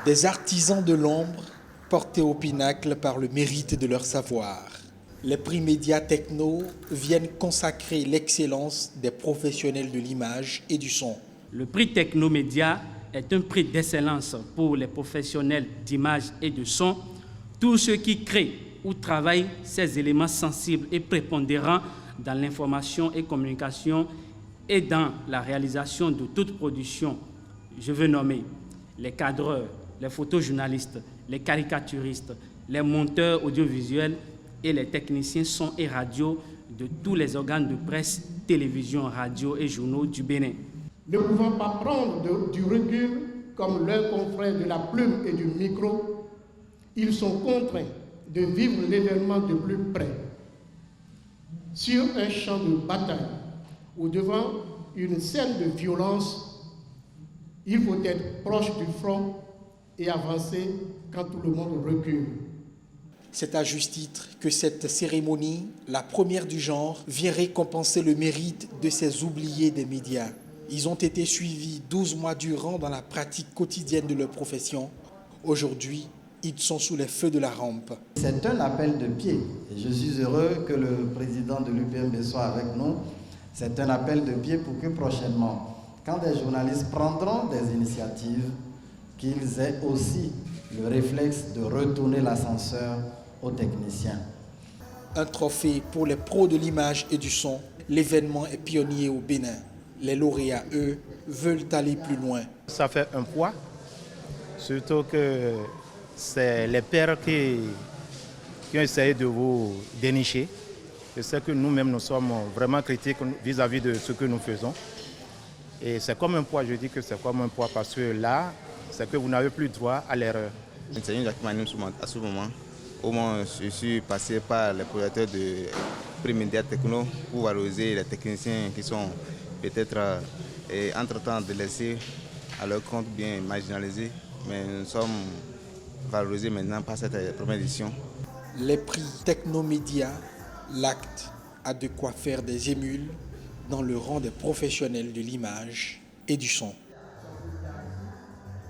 Des artisans de l'ombre portés au pinacle par le mérite de leur savoir. Les prix Média Techno viennent consacrer l'excellence des professionnels de l'image et du son. Le prix Technomédia est un prix d'excellence pour les professionnels d'image et de son, tous ceux qui créent ou travaillent ces éléments sensibles et prépondérants dans l'information et communication et dans la réalisation de toute production. Je veux nommer les cadreurs, les photojournalistes, les caricaturistes, les monteurs audiovisuels et les techniciens son et radio de tous les organes de presse, télévision, radio et journaux du Bénin. Ne pouvant pas prendre du recul comme leurs confrères de la plume et du micro, ils sont contraints de vivre l'événement de plus près, sur un champ de bataille ou devant une scène de violence. Il faut être proche du front et avancer quand tout le monde recule. C'est à juste titre que cette cérémonie, la première du genre, vient récompenser le mérite de ces oubliés des médias. Ils ont été suivis 12 mois durant dans la pratique quotidienne de leur profession. Aujourd'hui, ils sont sous les feux de la rampe. C'est un appel de pied et je suis heureux que le président de l'UPMB soit avec nous. C'est un appel de pied pour que prochainement, quand des journalistes prendront des initiatives, qu'ils aient aussi le réflexe de retourner l'ascenseur aux techniciens. Un trophée pour les pros de l'image et du son. L'événement est pionnier au Bénin. Les lauréats, eux, veulent aller plus loin. Ça fait un poids, surtout que c'est les pairs qui ont essayé de vous dénicher. Je sais que nous-mêmes, nous sommes vraiment critiques vis-à-vis de ce que nous faisons. Et c'est comme un poids, je dis que c'est comme un poids parce que là, c'est que vous n'avez plus droit à l'erreur. C'est une qui m'anime à ce moment. Au moins, je suis passé par les projecteurs de prix Média Techno pour valoriser les techniciens qui sont peut-être entre-temps délaissés à leur compte, bien marginalisés. Mais nous sommes valorisés maintenant par cette première édition. Les prix Technomédia, l'acte a de quoi faire des émules dans le rang des professionnels de l'image et du son.